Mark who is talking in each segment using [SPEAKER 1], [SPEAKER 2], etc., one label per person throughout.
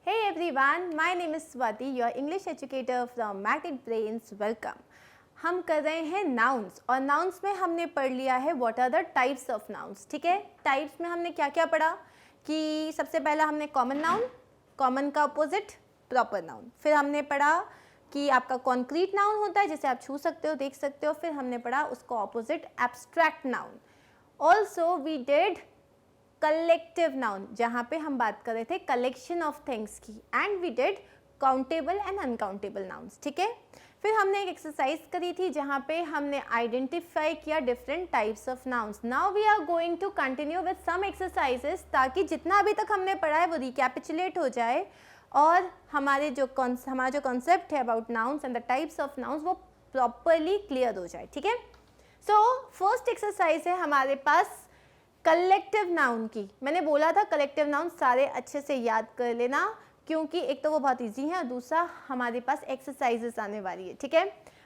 [SPEAKER 1] Hey everyone, my name is Swati, your English educator from Magnet Brains. Welcome. हम कर रहे हैं nouns और nouns में हमने पढ़ लिया है what are the types of nouns. ठीक है, types में हमने क्या क्या पढ़ा कि सबसे पहला हमने common noun, common का opposite proper noun. फिर हमने पढ़ा कि आपका concrete noun होता है जिसे आप छू सकते हो, देख सकते हो. फिर हमने पढ़ा उसको opposite abstract noun. Also we did collective noun जहाँ पे हम बात कर रहे थे कलेक्शन ऑफ थिंग्स की and we did countable and uncountable nouns. ठीक है, फिर हमने एक एक्सरसाइज करी थी जहाँ पे हमने आइडेंटिफाई किया different types of nouns. Now we are going to continue with some exercises ताकि जितना अभी तक हमने पढ़ा है वो रिकैपिचुलेट हो जाए और हमारा जो कॉन्सेप्ट है about nouns and the types of nouns वो प्रॉपरली क्लियर हो जाए. ठीक है, सो फर्स्ट एक्सरसाइज है हमारे पास कलेक्टिव नाउन की. मैंने बोला था कलेक्टिव नाउन सारे अच्छे से याद कर लेना क्योंकि एक तो वो बहुत इजी है और दूसरा हमारे पास एक्सरसाइजेस आने वाली है. ठीक है,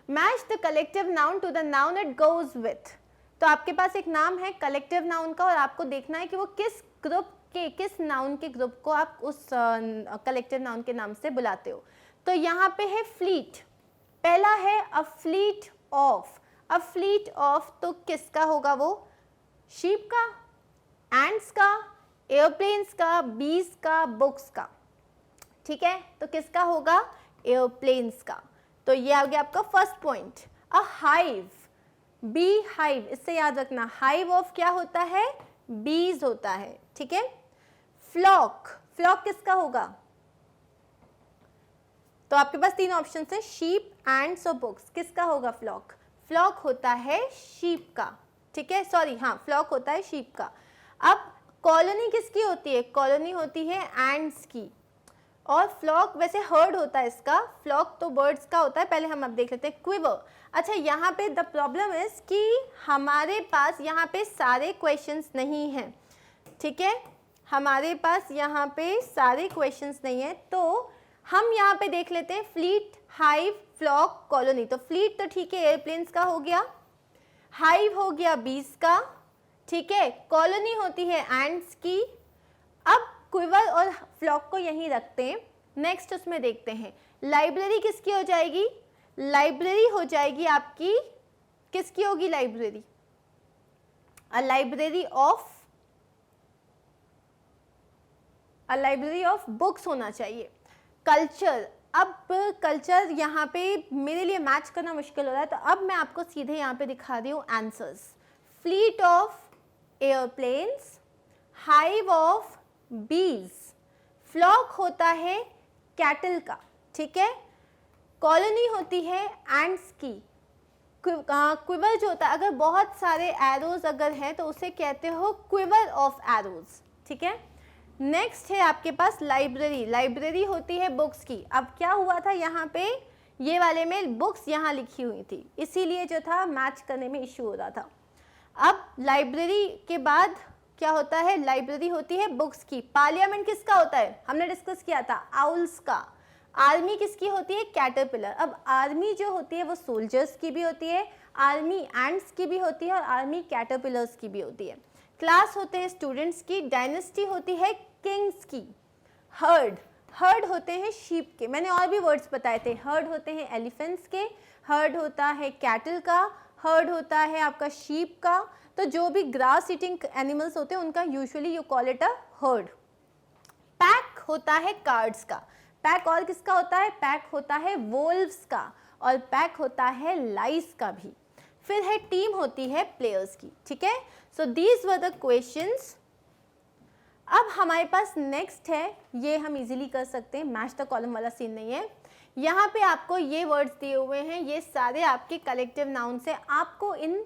[SPEAKER 1] match the collective noun to the noun it goes with. तो आपके पास एक नाम है कलेक्टिव नाउन का और आपको देखना है कि वो किस ग्रुप के, किस नाउन के ग्रुप को आप उस कलेक्टिव नाउन के नाम से बुलाते हो. तो यहाँ पे है फ्लीट. पहला है a fleet of. A fleet of तो किसका होगा वो? शीप का, एंड्स का, एयरप्लेन्स का, बीज का, बुक्स का. ठीक है, तो किसका होगा? एयरप्लेन्स का. तो ये आ गया आपका फर्स्ट पॉइंट. अ हाइव, बी हाइव, इससे याद रखना हाइव ऑफ क्या होता है? बीज होता है. ठीक है, फ्लॉक, फ्लॉक किसका होगा? तो आपके पास तीन ऑप्शन है, शीप, एंड्स और बुक्स. किसका होगा फ्लॉक? फ्लॉक होता है शीप का. ठीक है, सॉरी, हाँ, फ्लॉक होता है शीप का. अब कॉलोनी किसकी होती है? कॉलोनी होती है एंड्स की. और फ्लॉक वैसे हर्ड होता है इसका. फ्लॉक तो बर्ड्स का होता है. पहले हम अब देख लेते हैं क्विवर. अच्छा, यहाँ पे द प्रॉब्लम इज कि हमारे पास यहाँ पे सारे क्वेश्चंस नहीं हैं. ठीक है, हमारे पास यहाँ पे सारे क्वेश्चंस नहीं है तो हम यहाँ पे देख लेते हैं फ्लीट, हाइव, फ्लॉक, कॉलोनी. तो फ्लीट तो ठीक है एयरप्लेन्स का हो गया, हाइव हो गया बीज का. ठीक है, कॉलोनी होती है एंड्स की. अब क्विवर और फ्लॉक को यहीं रखते हैं. नेक्स्ट उसमें देखते हैं लाइब्रेरी किसकी हो जाएगी? लाइब्रेरी हो जाएगी आपकी, किसकी होगी library? A library of books होना चाहिए. कल्चर, अब कल्चर यहाँ पे मेरे लिए मैच करना मुश्किल हो रहा है तो अब मैं आपको सीधे यहाँ पे दिखा रही हूँ answers. Fleet of airplanes, hive of बीज, फ्लॉक होता है कैटल का. ठीक है, कॉलोनी होती है एंड्स की. क्विवर जो होता है, अगर बहुत सारे एरोज अगर हैं तो उसे कहते हो क्विवर ऑफ एरोज. ठीक है, नेक्स्ट है आपके पास लाइब्रेरी. लाइब्रेरी होती है बुक्स की. अब क्या हुआ था यहाँ पे, ये वाले में बुक्स यहाँ लिखी हुई थी इसीलिए जो था मैच करने में इश्यू हो रहा था. अब लाइब्रेरी के बाद क्या होता है? लाइब्रेरी होती है बुक्स की. पार्लियामेंट किसका होता है? हमने डिस्कस किया था आउल्स का. आर्मी किसकी होती है? कैटरपिलर. अब आर्मी जो होती है वो सोल्जर्स की भी होती है, आर्मी एंड्स की भी होती है और आर्मी कैटरपिलर्स की भी होती है. क्लास होते हैं स्टूडेंट्स की. डायनेस्टी होती है किंग्स की. हर्ड, हर्ड होते हैं शीप के. मैंने और भी वर्ड्स बताए थे. हर्ड होते हैं एलिफेंट्स के, हर्ड होता है कैटल का, हर्ड होता है आपका शीप का. तो जो भी ग्रास ईटिंग एनिमल्स होते हैं उनका usually you call it a herd. Pack होता है कार्ड्स का. पैक और किसका होता है? पैक होता है वोल्व्स का और पैक होता है लाइस का भी. फिर है टीम होती है प्लेयर्स की. ठीक है, so these were the questions. अब हमारे पास नेक्स्ट है, ये हम इजीली कर सकते हैं, मैच द कॉलम वाला सीन नहीं है. यहाँ पे आपको ये वर्ड्स दिए हुए हैं, ये सारे आपके कलेक्टिव नाउन से. आपको इन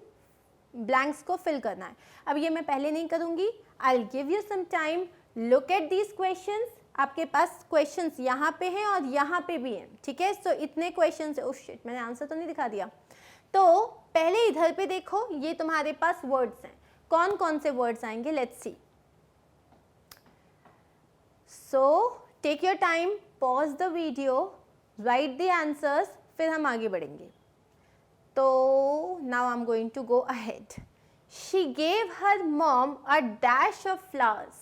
[SPEAKER 1] ब्लैंक्स को फिल करना है. अब ये मैं पहले नहीं करूँगी. I will give you some time. Look at these questions. आपके पास क्वेश्चंस यहाँ पे हैं और यहाँ पे भी हैं. ठीक है, सो इतने क्वेश्चंस. ओह शिट, मैंने आंसर तो नहीं दिखा दिया. तो पहले इधर पे देखो, ये तुम्हारे पास वर्ड्स हैं. कौन कौन से वर्ड्स आएंगे? Let's see. So take your time, pause the video, write the answers, फिर हम आगे बढ़ेंगे. तो now I'm going to go ahead. She gave her mom a dash of flowers.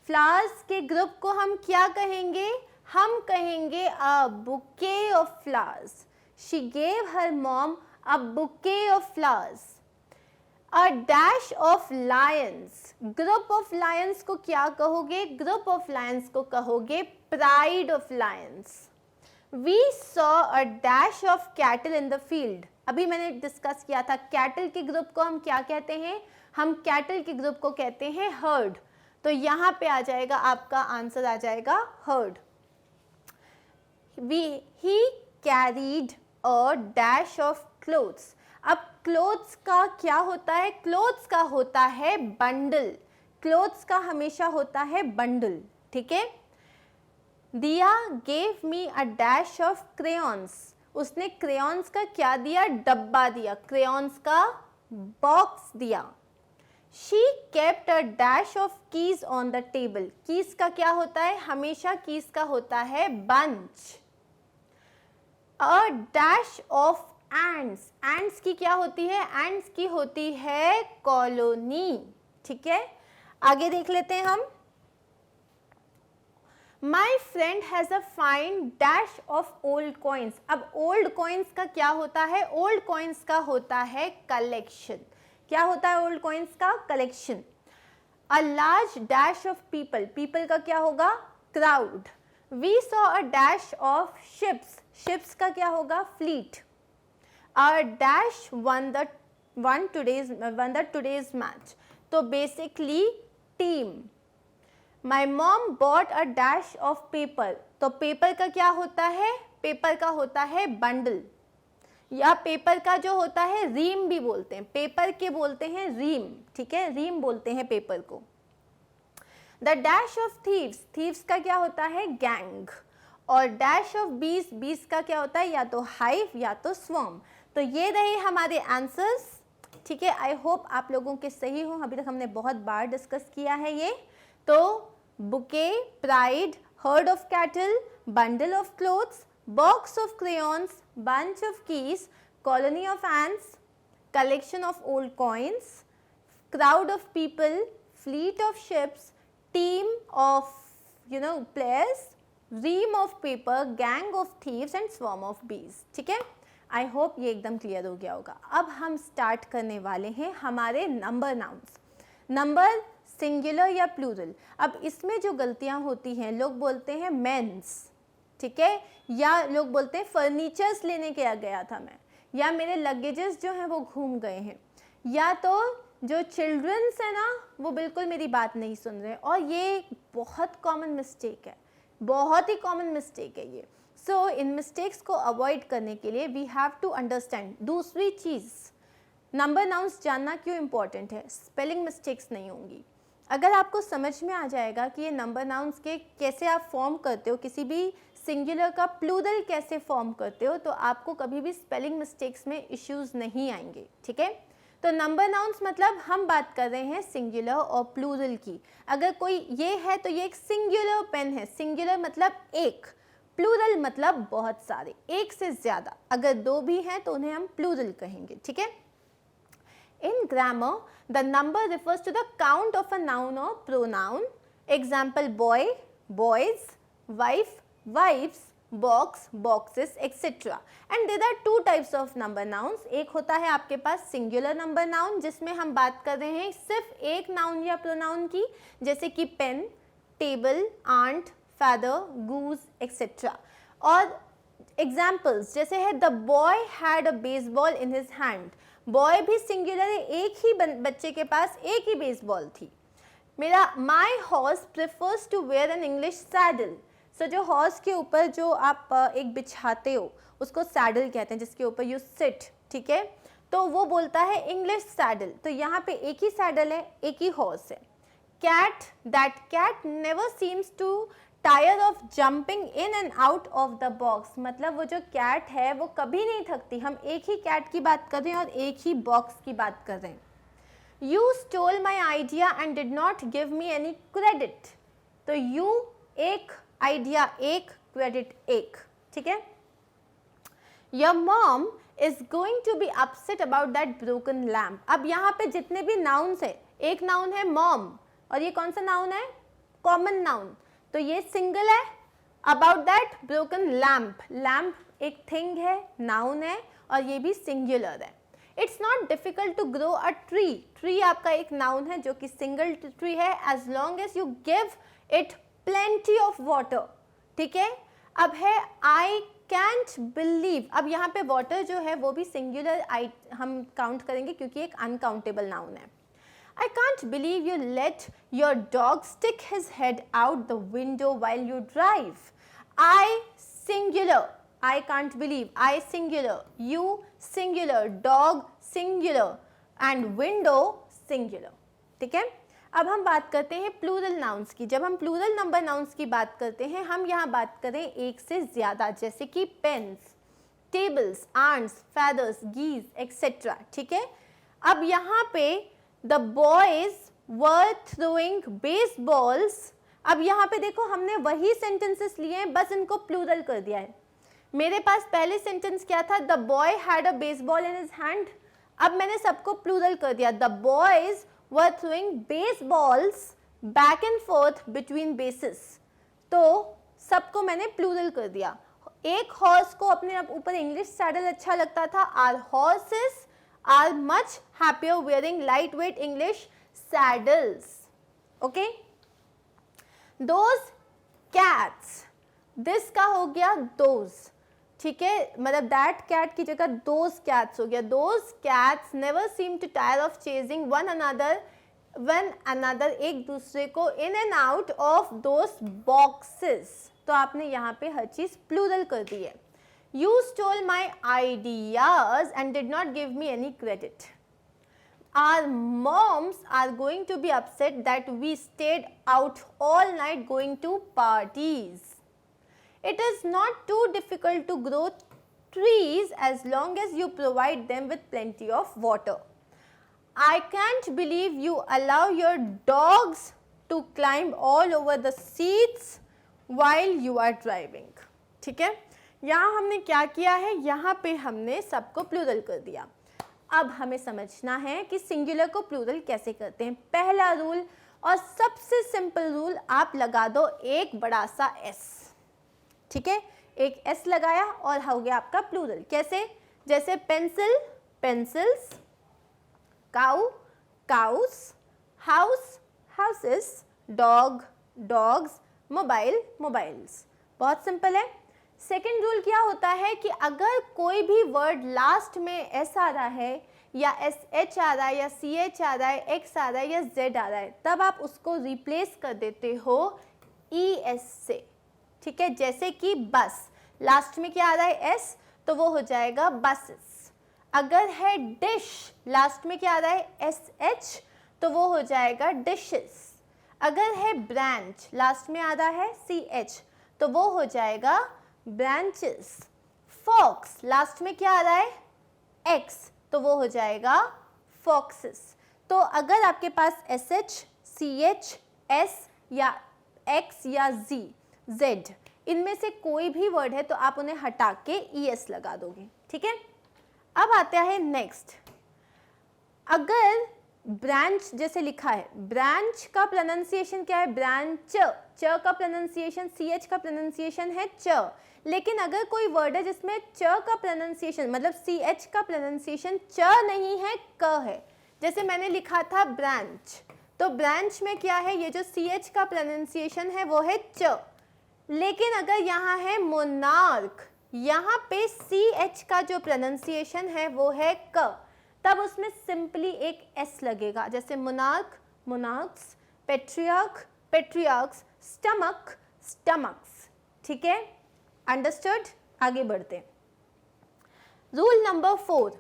[SPEAKER 1] Flowers के ग्रुप को हम क्या कहेंगे? हम कहेंगे a bouquet of flowers, she gave her mom a bouquet of flowers. A dash of lions, group of lions को क्या कहोगे? ग्रुप ऑफ लायंस को कहोगे pride of lions. We saw a dash of cattle in the field, अभी मैंने discuss किया था cattle के ग्रुप को हम क्या कहते हैं? हम कैटल के ग्रुप को कहते हैं हर्ड। तो यहाँ पे आ जाएगा आपका आंसर, आ जाएगा heard. He carried a dash of clothes. अब क्लोथ्स का क्या होता है? क्लोथ्स का होता है बंडल, क्लोथ्स का हमेशा होता है बंडल, ठीक है। दिया gave me a dash of crayons, उसने क्रेयॉन्स का क्या दिया? डब्बा दिया, क्रेयॉन्स का बॉक्स दिया। She kept a dash of keys on the table, keys का क्या होता है? हमेशा कीज का होता है bunch. A dash of ends, ends की क्या होती है? एंड्स की होती है कॉलोनी, ठीक है। आगे देख लेते हैं हम। My friend has a fine dash of old coins. अब ओल्ड कॉइन्स का क्या होता है? ओल्ड कॉइन्स का होता है कलेक्शन। क्या होता है ओल्ड कॉइन्स का? Collection. A large dash of people, people का क्या होगा? Crowd. We saw a dash of ships, ships का क्या होगा? Fleet. A dash won the today's match, तो basically team. My mom bought a dash of paper, तो paper का क्या होता है? पेपर का होता है बंडल, या पेपर का जो होता है रीम भी बोलते हैं, पेपर के बोलते हैं रीम, ठीक है, रीम बोलते हैं पेपर को। The dash of thieves, thieves का क्या होता है? गैंग। और डैश ऑफ बीज, बीज का क्या होता है? या तो हाइव या तो स्वॉर्म। तो ये रहे हमारे आंसर्स, ठीक है। आई होप आप लोगों के सही हो, अभी तक हमने बहुत बार डिस्कस किया है ये। तो bouquet, pride, heard of cattle, bundle of clothes, box of crayons, bunch of keys, colony of ants, collection of old coins, crowd of people, fleet of ships, team of players, ream of paper, gang of thieves and swarm of bees, ठीक है। I hope ये एकदम clear हो गया होगा। अब हम start करने वाले हैं हमारे नंबर नाउन्स। नंबर सिंगुलर या प्लूरल। अब इसमें जो गलतियां होती हैं, लोग बोलते हैं मेंस, ठीक है, या लोग बोलते हैं फर्नीचर्स लेने के गया था मैं, या मेरे लगेजेस जो हैं वो घूम गए हैं, या तो जो चिल्ड्रंस है ना वो बिल्कुल मेरी बात नहीं सुन रहे। और ये बहुत कॉमन मिस्टेक है, बहुत ही कॉमन मिस्टेक है ये। सो इन मिस्टेक्स को अवॉइड करने के लिए वी हैव टू अंडरस्टैंड। दूसरी चीज़, नंबर नाउन्स जानना क्यों इम्पॉर्टेंट है? स्पेलिंग मिस्टेक्स नहीं होंगी। अगर आपको समझ में आ जाएगा कि ये नंबर नाउन्स के कैसे आप फॉर्म करते हो, किसी भी सिंगुलर का प्लूरल कैसे फॉर्म करते हो, तो आपको कभी भी स्पेलिंग मिस्टेक्स में इश्यूज नहीं आएंगे, ठीक है। तो नंबर नाउन्स मतलब हम बात कर रहे हैं सिंगुलर और प्लूरल की। अगर कोई ये है तो ये एक सिंगुलर पेन है, सिंगुलर मतलब एक, प्लूरल मतलब बहुत सारे, एक से ज़्यादा। अगर दो भी हैं तो उन्हें हम प्लूरल कहेंगे, ठीक है। In grammar, the number refers to the count of a noun or pronoun. Example: boy, boys, wife, wives, box, boxes, etc. And there are two types of number nouns. एक होता है आपके पास singular number noun, जिसमें हम बात कर रहे हैं सिर्फ एक noun या pronoun की, जैसे कि pen, table, aunt, father, goose, etc. और examples जैसे है the boy had a baseball in his hand. Boy भी सिंगुलर है, एक ही बच्चे के पास एक ही बेसबॉल थी। मेरा my horse prefers to wear an English saddle. So जो हॉर्स के ऊपर जो आप एक बिछाते हो उसको सैडल कहते हैं, जिसके ऊपर यू सिट, ठीक है। तो वो बोलता है इंग्लिश सैडल। तो यहाँ पे एक ही सैडल है, एक ही हॉर्स है। Cat, that cat never seems to tire of jumping in and out of the box, मतलब वो जो कैट है वो कभी नहीं थकती। हम एक ही कैट की बात कर रहे हैं और एक ही बॉक्स की बात कर रहे हैं। You stole my idea and did not give me any credit. तो यू एक, आइडिया एक, क्रेडिट एक, ठीक है। Your mom is going to be upset about that broken lamp. अब यहाँ पे जितने भी नाउन्स है, एक नाउन है मॉम, और ये कौन सा नाउन है? Common noun. तो ये सिंगल है, about that broken lamp, lamp एक थिंग है, नाउन है और ये भी सिंगुलर है. It's not difficult to grow a tree, tree आपका एक नाउन है जो कि सिंगल ट्री है, as long as you give it plenty of water. ठीक है. अब है आई कैंट बिलीव, अब यहाँ पे वाटर जो है वो भी सिंगुलर हम काउंट करेंगे क्योंकि एक अनकाउंटेबल नाउन है. I can't believe you let your dog stick his head out the window while you drive. I singular, I can't believe, I singular, you singular, dog singular and window singular. ठीक है. अब हम बात करते हैं plural nouns की. जब हम प्लूरल नंबर नाउन्स की बात करते हैं, हम यहाँ बात करें एक से ज़्यादा, जैसे कि pens, tables, arms, feathers, geese etcetera. ठीक है. अब यहाँ पे The boys were throwing baseballs. अब यहाँ पे देखो हमने वही सेंटेंसेस लिए हैं, बस इनको प्लूरल कर दिया है. मेरे पास पहले सेंटेंस क्या था, The boy had a baseball in his hand. अब मैंने सबको प्लूरल कर दिया. The boys were throwing baseballs back and forth between bases. तो सबको मैंने प्लूरल कर दिया. एक हॉर्स को अपने ऊपर इंग्लिश सैडल अच्छा लगता था. Our horses are much happier wearing lightweight English saddles. Okay. Those cats, this का हो गया those. ठीक है, मतलब that cat की जगह those cats हो गया. Those cats never seem to tire of chasing one another एक दूसरे को in and out of those boxes. तो आपने यहाँ पे हर चीज प्लूरल कर दी है. You stole my ideas and did not give me any credit. Our moms are going to be upset that we stayed out all night going to parties. It is not too difficult to grow trees as long as you provide them with plenty of water. I can't believe you allow your dogs to climb all over the seats while you are driving. ठीक है. यहाँ हमने क्या किया है, यहाँ पे हमने सबको प्लूरल कर दिया. अब हमें समझना है कि सिंगुलर को प्लूरल कैसे करते हैं. पहला रूल और सबसे सिंपल रूल, आप लगा दो एक बड़ा सा एस. ठीक है, एक एस लगाया और हो गया आपका प्लूरल. कैसे, जैसे pencil pencils, cow cows, house houses, dog dogs, mobile mobiles. बहुत सिंपल है. सेकेंड रूल क्या होता है कि अगर कोई भी वर्ड लास्ट में एस आ रहा है या एस एच आ रहा है या सी एच आ रहा है, एक्स आ रहा है या जेड आ रहा है, तब आप उसको रिप्लेस कर देते हो ई एस से. ठीक है, जैसे कि बस, लास्ट में क्या आ रहा है एस, तो वो हो जाएगा बसेस. अगर है डिश, लास्ट में क्या आ रहा है एस एच, तो वो हो जाएगा डिशेस. अगर है ब्रांच, लास्ट में आ रहा है सी एच, तो वो हो जाएगा ब्रांचेस. फॉक्स, लास्ट में क्या आ रहा है एक्स, तो वो हो जाएगा फॉक्सेस. तो अगर आपके पास S H, C H, S या एक्स या जी, जेड, इनमें से कोई भी वर्ड है तो आप उन्हें हटा के ई एस लगा दोगे. ठीक है. अब आता है नेक्स्ट. अगर ब्रांच जैसे लिखा है, ब्रांच का प्रोनाउंसिएशन क्या है, ब्रांच. च का प्रोनाउंसिएशन, सी एच का प्रोनाउंसिएशन है च. लेकिन अगर कोई वर्ड है जिसमें च का प्रोनाउंसिएशन, मतलब सी एच का प्रोनाउंसिएशन च नहीं है, क है, जैसे मैंने लिखा था ब्रांच, तो ब्रांच में क्या है, ये जो सी एच का प्रोनाउंसिएशन है वो है च. लेकिन अगर यहाँ है मोनार्क, यहाँ पे सी एच का जो प्रोनाउंसिएशन है वो है क, तब उसमें सिंपली एक एस लगेगा. जैसे monarch, monarchs, patriarch, patriarchs, stomach, stomachs. ठीक है, अंडरस्टूड. आगे बढ़ते हैं. रूल नंबर 4,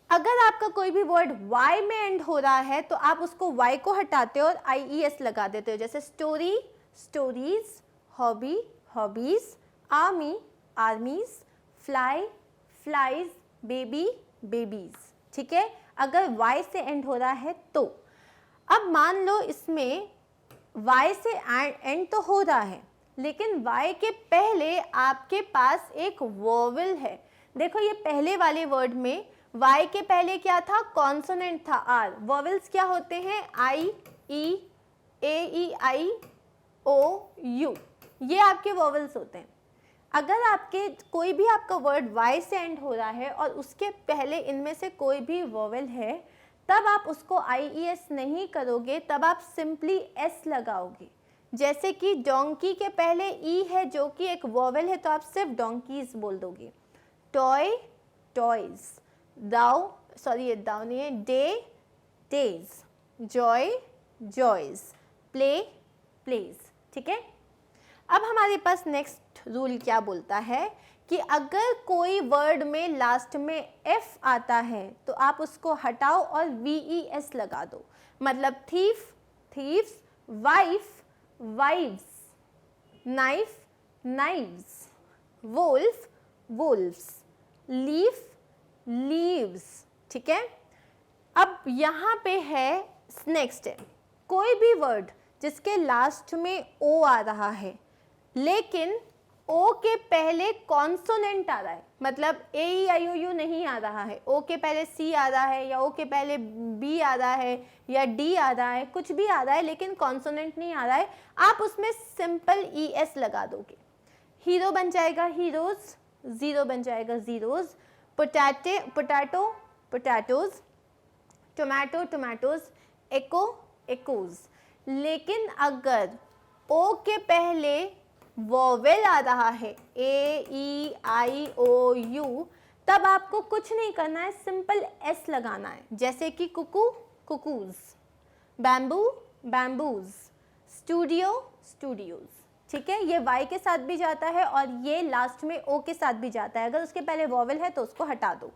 [SPEAKER 1] अगर आपका कोई भी वर्ड वाई में एंड हो रहा है तो आप उसको वाई को हटाते हो और आई ई एस लगा देते हो. जैसे story, stories, hobby, hobbies, army, आर्मीज, fly, flies, baby, babies. ठीक है, अगर वाई से एंड हो रहा है तो. अब मान लो इसमें वाई से एंड तो हो रहा है, लेकिन वाई के पहले आपके पास एक वोवेल है. देखो ये पहले वाले वर्ड में वाई के पहले क्या था, कॉन्सोनेंट था आर. वोवेल्स क्या होते हैं, आई, ई, ए, ई, आई, ओ, यू. ये आपके वोवेल्स होते हैं। अगर आपके कोई भी आपका वर्ड वाई से एंड हो रहा है और उसके पहले इनमें से कोई भी वोवेल है, तब आप उसको IES नहीं करोगे, तब आप सिंपली S लगाओगे। जैसे कि डोंकी के पहले ई है जो कि एक वोवेल है, तो आप सिर्फ डोंकीज बोल दोगे। टॉय टॉयज, दाउ सॉरी ये दाउ नहीं है, day days, joy joys, play plays. ठीक है, अब हमारे पास नेक्स्ट रूल क्या बोलता है कि अगर कोई वर्ड में लास्ट में F आता है तो आप उसको हटाओ और VES लगा दो। मतलब thief thieves, wife wives, knife knives, wolf wolves, leaf leaves. ठीक है, अब यहाँ पे है नेक्स्ट है, कोई भी वर्ड जिसके लास्ट में O आ रहा है लेकिन O के पहले कॉन्सोनेंट आ रहा है, मतलब AEIOU नहीं आ रहा है, O के पहले C आ रहा है या O के पहले B आ रहा है या D आ रहा है, कुछ भी आ रहा है लेकिन कॉन्सोनेंट नहीं आ रहा है, आप उसमें सिंपल ES लगा दोगे। हीरो बन जाएगा हीरोज, ज़ीरो बन जाएगा zeroes, potato potato potatoes, tomato tomatoes, echo echoes. लेकिन अगर O के पहले वोवेल आ रहा है AEIOU, तब आपको कुछ नहीं करना है, सिंपल S लगाना है। जैसे कि cuckoo cuckoos, bamboo bamboos, studio studios. ठीक है, ये Y के साथ भी जाता है और ये लास्ट में O के साथ भी जाता है। अगर उसके पहले वोवेल है तो उसको हटा दो।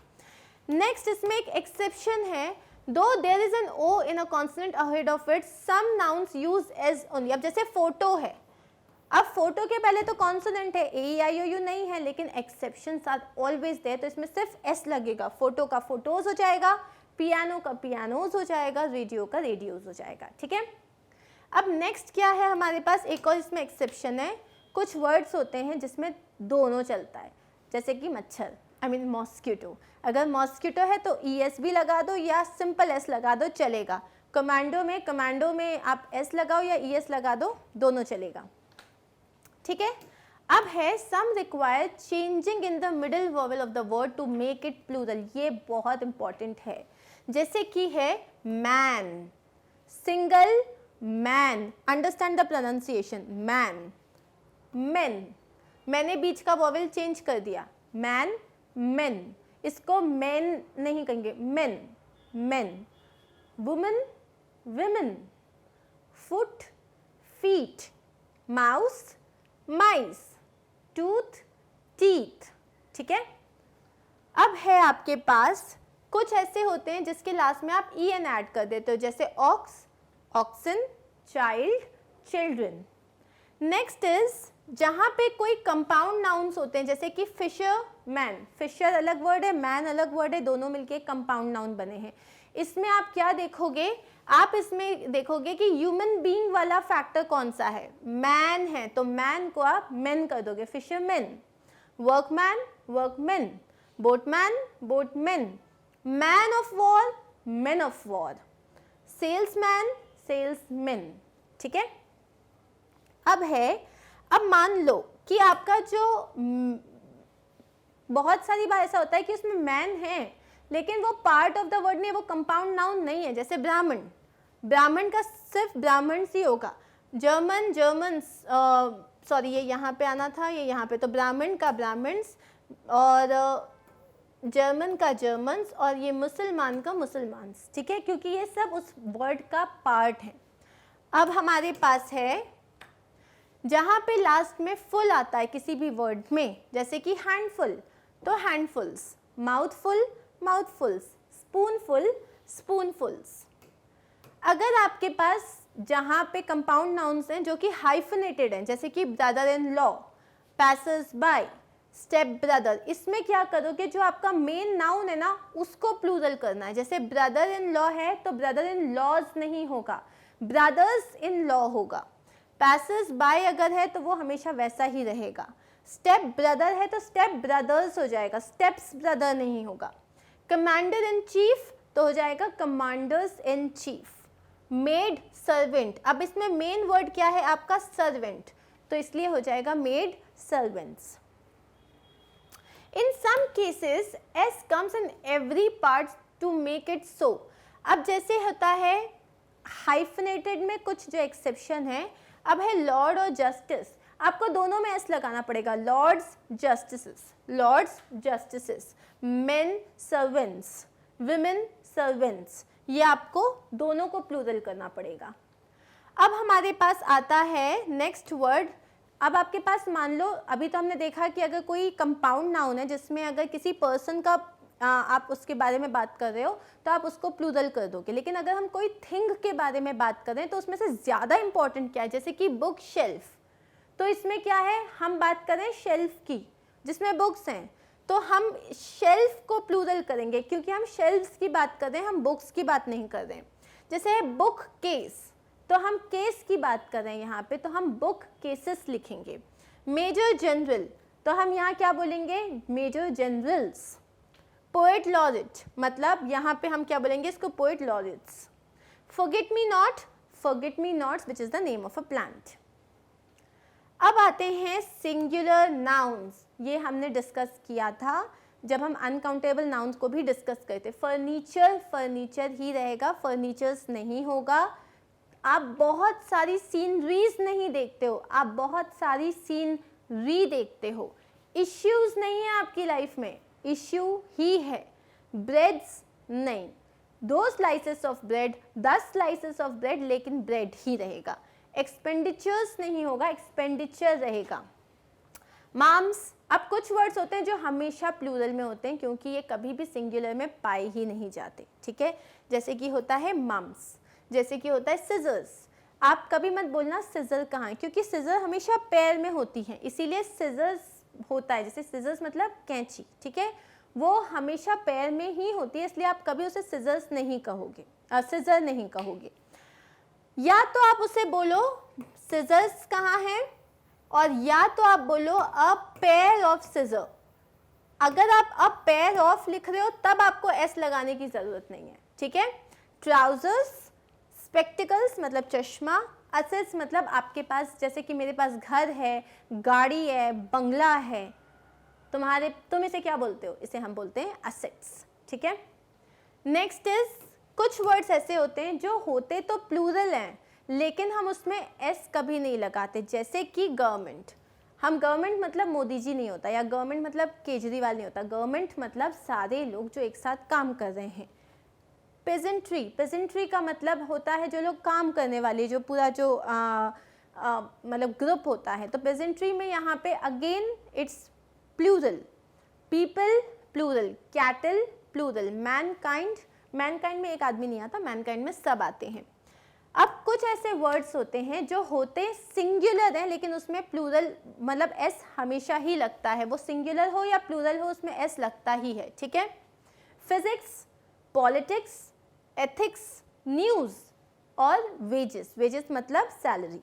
[SPEAKER 1] नेक्स्ट इसमें एक एक्सेप्शन है, though there is an O in a consonant ahead of it, some nouns use as only. अब जैसे फोटो है, अब फोटो के पहले तो कॉन्सोनेंट है, AEIOU नहीं है, लेकिन एक्सेप्शंस आर ऑलवेज देयर, तो इसमें सिर्फ S लगेगा। फोटो का फोटोज हो जाएगा, पियानो का पियानोज हो जाएगा, रेडियो का रेडियोज हो जाएगा। ठीक है, अब नेक्स्ट क्या है हमारे पास, एक और इसमें एक्सेप्शन है। कुछ वर्ड्स होते हैं जिसमें दोनों चलता है, जैसे कि मच्छर, आई मीन मॉस्किटो। अगर मॉस्किटो है तो ES भी लगा दो या सिंपल S लगा दो, चलेगा। कमांडो में आप S लगाओ या ES लगा दो, दोनों चलेगा। ठीक है, अब है some require changing in the middle vowel of the word to make it plural. ये बहुत इंपॉर्टेंट है, जैसे कि है man, single man, understand the pronunciation, man, men, मैंने बीच का वोवेल चेंज कर दिया, मैन मेन, इसको मेन नहीं कहेंगे, main main, woman women, foot feet, mouse माइस, टूथ टीथ। ठीक है, अब है आपके पास कुछ ऐसे होते हैं जिसके लास्ट में आप EN ऐड कर देते हो, जैसे ox oxen, child children. Next is जहाँ पे कोई कंपाउंड नाउन्स होते हैं, जैसे कि फिशर मैन, फिशर अलग वर्ड है, मैन अलग वर्ड है, दोनों मिलके कंपाउंड नाउन बने हैं। इसमें आप क्या देखोगे, आप इसमें देखोगे कि ह्यूमन बीइंग वाला फैक्टर कौन सा है, मैन है, तो मैन को आप मैन कर दोगे, fisherman, workman workman, boatman boatman, man of war man of war, salesman salesman. ठीक है, अब है, अब मान लो कि आपका जो बहुत सारी बार ऐसा होता है कि उसमें मैन है लेकिन वो पार्ट ऑफ द वर्ड नहीं है, वो कंपाउंड नाउन नहीं है। जैसे ब्राह्मण, ब्राह्मण का सिर्फ ब्राह्मण ही होगा, जर्मन जर्मन्स, सॉरी ये यहाँ पे आना था, ये यहाँ पे, तो ब्राह्मण का ब्राह्मण्स और जर्मन का जर्मन्स और ये मुसलमान का मुसलमान्स। ठीक है, क्योंकि ये सब उस वर्ड का पार्ट है। अब हमारे पास है जहाँ पे लास्ट में फुल आता है किसी भी वर्ड में, जैसे कि हैंडफुल तो हैंडफुल्स, माउथफुल माउथफुल्स, स्पूनफुल स्पूनफुल्स। अगर आपके पास जहाँ पे कंपाउंड नाउन्स हैं जो कि हाइफनेटेड हैं, जैसे कि brother in law, passers by, stepbrother, इसमें क्या करोगे, जो आपका मेन नाउन है ना उसको प्लूरल करना है। जैसे ब्रदर इन लॉ है तो ब्रदर इन लॉज नहीं होगा, ब्रदर्स इन लॉ होगा। पैसर्स बाय अगर है तो वो हमेशा वैसा ही रहेगा। स्टेप ब्रदर है तो स्टेप ब्रदर्स हो जाएगा, स्टेप्स ब्रदर नहीं होगा। कमांडर इन चीफ तो हो जाएगा commanders in chief. Maid servant, अब इसमें मेन वर्ड क्या है आपका सर्वेंट, तो इसलिए हो जाएगा maid servants. In some cases S comes in every part to make it so. अब जैसे होता है हाइफनेटेड में कुछ जो एक्सेप्शन है, अब है लॉर्ड और जस्टिस, आपको दोनों में एस लगाना पड़ेगा, lords justices, lords justices, men servants, women servants, ये आपको दोनों को प्लूरल करना पड़ेगा। अब हमारे पास आता है नेक्स्ट वर्ड। अब आपके पास मान लो, अभी तो हमने देखा कि अगर कोई कंपाउंड नाउन है जिसमें अगर किसी पर्सन का आप उसके बारे में बात कर रहे हो तो आप उसको प्लूरल कर दोगे, लेकिन अगर हम कोई थिंग के बारे में बात कर रहे हैं तो उसमें से ज़्यादा इंपॉर्टेंट क्या है, जैसे कि बुक शेल्फ, तो इसमें क्या है, हम बात करें शेल्फ की जिसमें बुक्स हैं, तो हम शेल्फ को प्लूरल करेंगे क्योंकि हम शेल्फ्स की बात कर रहे हैं, हम बुक्स की बात नहीं कर रहे हैं। जैसे है बुक केस, तो हम केस की बात कर रहे हैं यहाँ पे, तो हम बुक केसेस लिखेंगे। मेजर जनरल, तो हम यहाँ क्या बोलेंगे, मेजर जनरल्स। पोएट लॉरेट, मतलब यहाँ पे हम क्या बोलेंगे इसको, poet laureates. Forget me not, forget me nots which is the name of a plant. अब आते हैं सिंगुलर नाउन्स, ये हमने डिस्कस किया था जब हम अनकाउंटेबल नाउन्स को भी डिस्कस करते। फर्नीचर, फर्नीचर ही रहेगा, फर्नीचर्स नहीं होगा। आप बहुत सारी सीनरीज नहीं देखते हो, आप बहुत सारी सीनरी देखते हो। इश्यूज नहीं है आपकी लाइफ में, इश्यू ही है। ब्रेड्स नहीं, 2 slices of bread, 10 slices of bread, लेकिन ब्रेड ही रहेगा। एक्सपेंडिचर्स नहीं होगा, एक्सपेंडिचर रहेगा। माम्स, अब कुछ वर्ड्स होते हैं जो हमेशा प्लूरल में होते हैं क्योंकि ये कभी भी सिंगुलर में पाए ही नहीं जाते, ठीक है। जैसे कि होता है मम्स, जैसे कि होता है सिजर्स। आप कभी मत बोलना सिजर कहाँ है, क्योंकि सिजर हमेशा पैर में होती है, इसीलिए सिजर्स होता है। जैसे सिजर्स मतलब कैंची, ठीक है, वो हमेशा पैर में ही होती है, इसलिए आप कभी उसे सिजर्स नहीं कहोगे, सिजर नहीं कहोगे। या तो आप उसे बोलो सिजर्स कहाँ है, और या तो आप बोलो अ पेयर ऑफ सिजर। अगर आप अ पेयर ऑफ लिख रहे हो तब आपको एस लगाने की जरूरत नहीं है, ठीक है। ट्राउजर्स, स्पेक्टिकल्स मतलब चश्मा, असेट्स मतलब आपके पास, जैसे कि मेरे पास घर है, गाड़ी है, बंगला है, तुम इसे क्या बोलते हो, इसे हम बोलते हैं असेट्स, ठीक है। नेक्स्ट इज, कुछ वर्ड्स ऐसे होते हैं जो होते तो प्लूरल हैं लेकिन हम उसमें एस कभी नहीं लगाते, जैसे कि गवर्नमेंट। हम गवर्नमेंट मतलब मोदी जी नहीं होता, या गवर्नमेंट मतलब केजरीवाल नहीं होता, गवर्नमेंट मतलब सारे लोग जो एक साथ काम कर रहे हैं। पेजेंट्री, पेजेंट्री का मतलब होता है जो लोग काम करने वाले, जो पूरा जो मतलब ग्रुप होता है। तो पेजेंट्री में यहाँ पे again it's plural. People plural, cattle plural, mankind, mankind में एक आदमी नहीं आता, मैनकाइंड में सब आते हैं। अब कुछ ऐसे वर्ड्स होते हैं जो होते सिंगुलर हैं लेकिन उसमें प्लूरल मतलब एस हमेशा ही लगता है, वो सिंगुलर हो या प्लूरल हो उसमें एस लगता ही है, ठीक है। फिजिक्स, पॉलिटिक्स, एथिक्स, न्यूज़ और वेजेस, वेजेस मतलब सैलरी,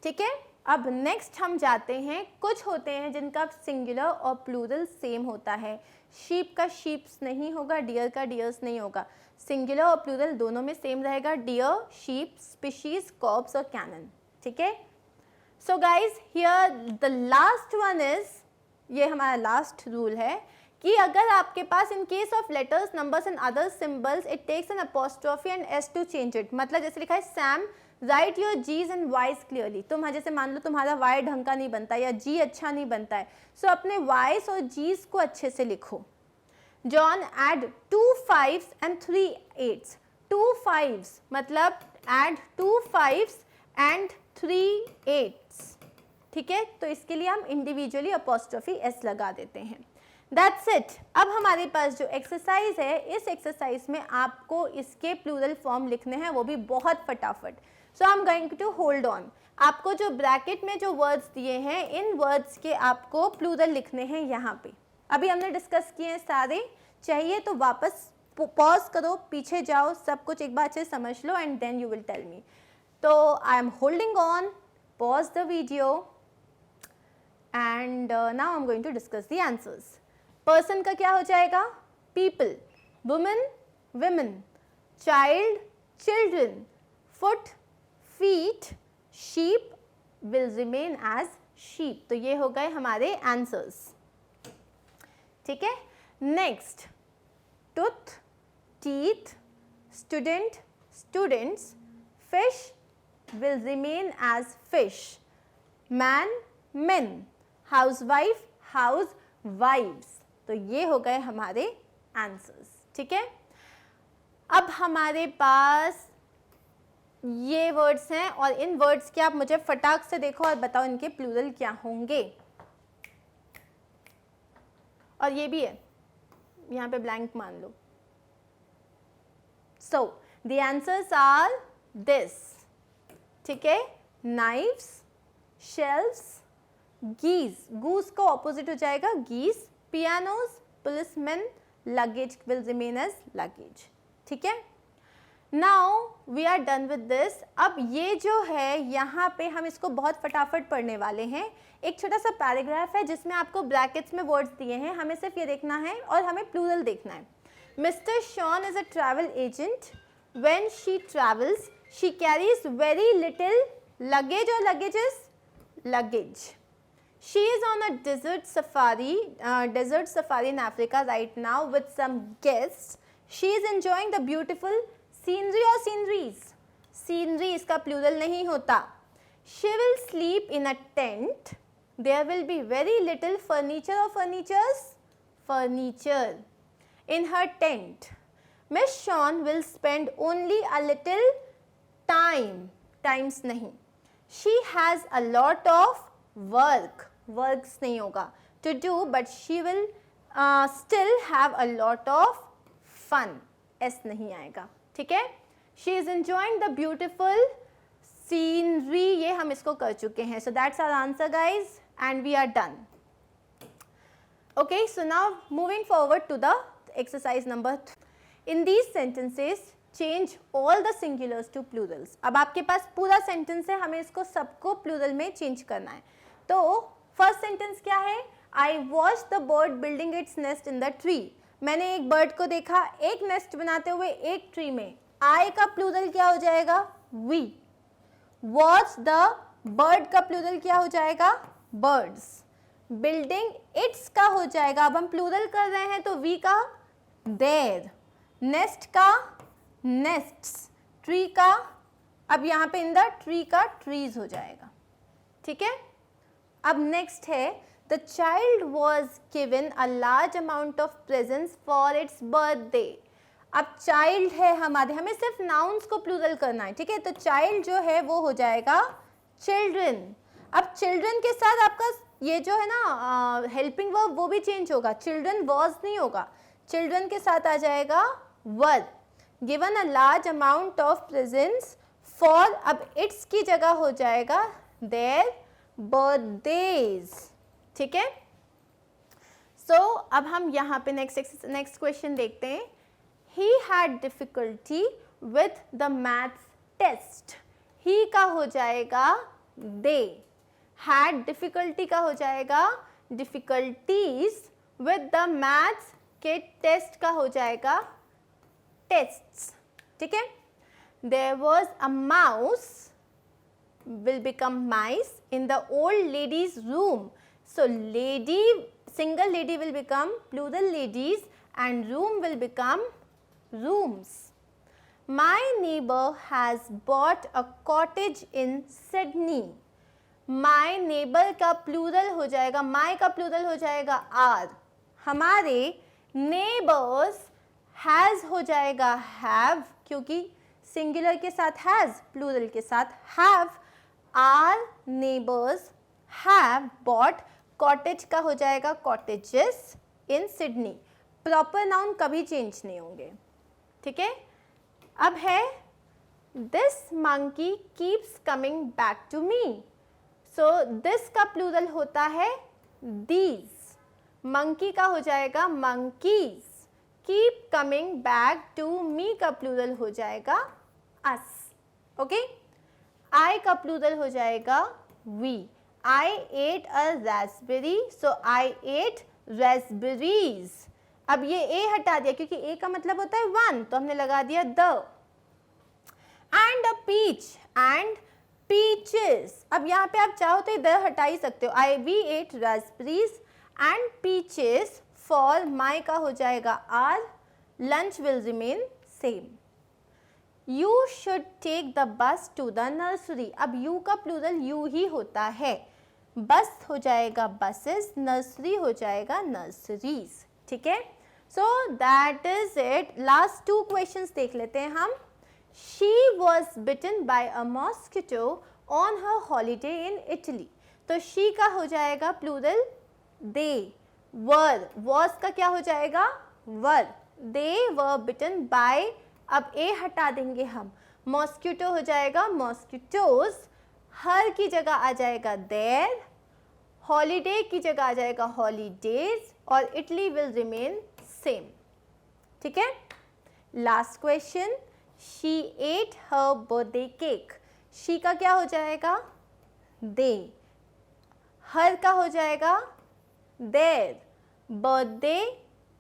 [SPEAKER 1] ठीक है। अब नेक्स्ट हम जाते हैं, कुछ होते हैं जिनका सिंगुलर और प्लूरल सेम होता है। शीप का शीप्स नहीं होगा, डियर का डियर्स नहीं होगा, सिंगुलर और प्लूरल दोनों में सेम रहेगा, डियर, शीप, स्पीशीज, कॉर्प्स और कैनन, ठीक है। So guys here the last one is, ये हमारा लास्ट रूल है कि अगर आपके पास in case of letters, numbers and other symbols it takes an apostrophe and S to change it. मतलब जैसे लिखा है Sam write your G's and Y's clearly, तुम जैसे मान लो तुम्हारा वाई ढंग का नहीं बनता या जी अच्छा नहीं बनता है, सो अपने वाइस और जीज को अच्छे से लिखो। John add 2 5s and 3 8s, 2 5s मतलब एड 2 5s and 3 8s, ठीक है। तो इसके लिए हम इंडिविजुअली अपॉस्ट्रोफी एस लगा देते हैं। That's it. अब हमारे पास जो एक्सरसाइज है, इस एक्सरसाइज में आपको इसके प्लूरल फॉर्म लिखने हैं, वो भी बहुत फटाफट। So I am going to hold on. आपको जो ब्रैकेट में जो वर्ड्स दिए हैं, इन वर्ड्स के आपको प्लूरल लिखने हैं यहाँ पे। अभी हमने डिस्कस किए हैं सारे, चाहिए तो वापस पॉज करो, पीछे जाओ, सब कुछ एक बार अच्छे समझ लो and then you will tell me. तो I am holding on, pause the video and now I am going to discuss the answers. Person का क्या हो जाएगा, people, woman, women, child, children, foot, feet, sheep, will remain as sheep. तो ये हो गए हमारे आंसर्स. ठीक है. Next, tooth, teeth, student, students, fish will remain as fish, man, men, housewife, housewives. तो ये हो गए हमारे आंसर्स. ठीक है. अब हमारे पास ये वर्ड्स हैं और इन वर्ड्स के आप मुझे फटाक से देखो और बताओ इनके प्लूरल क्या होंगे. और ये भी है, यहाँ पे ब्लैंक मान लो. So the answers are this. ठीक है. नाइफ्स, शेल्व्स, गीज, गूज का ऑपोजिट हो जाएगा geese, pianos, policeman, luggage will remain as luggage. ठीक है. Now we are done with this. अब ये जो है यहाँ पे हम इसको बहुत फटाफट पढ़ने वाले हैं. एक छोटा सा पैराग्राफ है जिसमें आपको ब्रैकेट्स में वर्ड्स दिए हैं, हमें सिर्फ ये देखना है और हमें प्लूरल देखना है. Mister Shaun is a travel agent. When she travels she carries very little luggage और luggages luggage. She is on a desert safari in Africa right now with some guests. She is enjoying the beautiful scenery or sceneries. Scenery इसका plural नहीं होता. She will sleep in a tent. There will be very little furniture or furnitures. Furniture in her tent. Miss Shawn will spend only a little time. Times नहीं. She has a lot of work. Works नहीं होगा. To do, but she will still have a lot of fun. S नहीं आएगा. ठीक है. She is enjoying the beautiful scenery. ये हम इसको कर चुके हैं. So that's our answer, guys, and we are done. Okay, so now moving forward to the exercise number 3. In these sentences, change all the singulars to plurals. अब आपके पास पूरा sentence है, हमें इसको सबको प्लूरल में चेंज करना है. तो फर्स्ट सेंटेंस क्या है? I watch the bird building its nest in the tree. मैंने एक बर्ड को देखा एक नेस्ट बनाते हुए एक ट्री में. आई का प्लूरल क्या हो जाएगा? वी. वॉच द बर्ड का प्लूरल क्या हो जाएगा? बर्ड्स. बिल्डिंग इट्स का हो जाएगा, अब हम प्लूरल कर रहे हैं तो वी का देयर. नेस्ट का नेस्ट्स. ट्री का, अब यहाँ पे इन द ट्री का ट्रीज हो जाएगा. ठीक है. अब नेक्स्ट है the child was given a large amount of presents for its birthday. अब चाइल्ड है हमारे, हमें सिर्फ नाउन्स को प्लूरल करना है. ठीक है. तो चाइल्ड जो है वो हो जाएगा चिल्ड्रन. अब चिल्ड्रन के साथ आपका ये जो है ना हेल्पिंग वर्ब वो भी चेंज होगा. चिल्ड्रन वॉज नहीं होगा, चिल्ड्रन के साथ आ जाएगा were. Given a large amount of presents for, अब इट्स की जगह हो जाएगा देयर बर्थडेज. ठीक है. सो अब हम यहाँ पे नेक्स्ट क्वेश्चन देखते हैं. He had difficulty with the maths test. He का हो जाएगा दे. हैड डिफिकल्टी का हो जाएगा डिफिकल्टीज. विथ द मैथ्स के टेस्ट का हो जाएगा टेस्ट्स. ठीक है. There was a mouse will become mice in the old lady's room. So lady, single lady will become plural ladies and room will become rooms. My neighbor has bought a cottage in Sydney. My neighbor का plural हो जाएगा, my का plural हो जाएगा are. हमारे neighbors has हो जाएगा have, क्योंकि singular के साथ has, plural के साथ have. Our neighbors have bought. cottage का हो जाएगा cottages in Sydney. Proper noun कभी चेंज नहीं होंगे. ठीक है. अब है this monkey keeps coming back to me. so this का प्लूरल होता है these. monkey का हो जाएगा monkeys. keep coming back to me का प्लूरल हो जाएगा us. ओके. I का प्लूरल हो जाएगा we. I ate a raspberry, so I ate raspberries. अब ये a हटा दिया क्योंकि a का मतलब होता है one, तो हमने लगा दिया the. And a peach, and peaches, अब यहाँ पे आप चाहो तो इधर हटा ही सकते हो, we ate raspberries and peaches for my का हो जाएगा our, lunch will remain same. You should take the bus to the nursery, अब यू का प्लूरल यू ही होता है, बस हो जाएगा बसेस, नर्सरी हो जाएगा नर्सरीज, ठीक है। So that is it. Last 2 questions देख लेते हैं हम। She was bitten by a mosquito on her holiday in Italy, तो she का हो जाएगा प्लूरल they, were, was का क्या हो जाएगा were, they were bitten by, अब a हटा देंगे हम, mosquito हो जाएगा mosquitoes, her की जगह आ जाएगा their, holiday की जगह आ जाएगा holidays और Italy will remain same, ठीक है। Last question, she ate her birthday cake, she का क्या हो जाएगा they, her का हो जाएगा their, birthday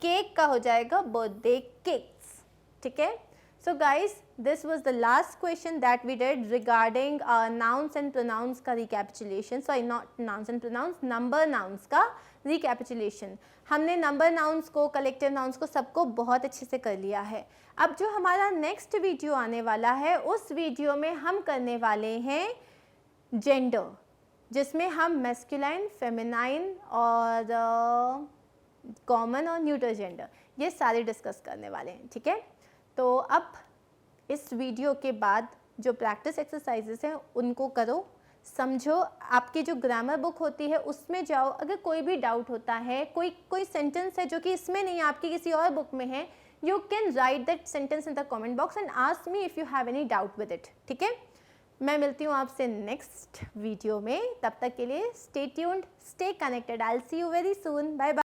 [SPEAKER 1] cake का हो जाएगा birthday cakes, ठीक है। So guys, this was the last question that we did regarding nouns and pronouns का recapitulation, sorry not nouns and pronouns, number nouns का recapitulation। हमने नंबर नाउन्स को, कलेक्टिव नाउन्स को, सबको बहुत अच्छे से कर लिया है। अब जो हमारा नेक्स्ट वीडियो आने वाला है, उस वीडियो में हम करने वाले हैं जेंडर, जिसमें हम मैस्कुलाइन, फेमिनाइन और कॉमन और न्यूट्रल जेंडर ये सारे डिस्कस करने वाले हैं, ठीक है। तो अब इस वीडियो के बाद जो प्रैक्टिस एक्सरसाइजेस हैं उनको करो, समझो, आपकी जो ग्रामर बुक होती है उसमें जाओ, अगर कोई भी डाउट होता है, कोई सेंटेंस है जो कि इसमें नहीं है, आपकी किसी और बुक में है, you can write that sentence in the comment box and ask me if you have any doubt with it, ठीक है। मैं मिलती हूँ आपसे नेक्स्ट वीडियो में, तब तक के लिए stay tuned, stay connected, I will see you very soon, bye bye.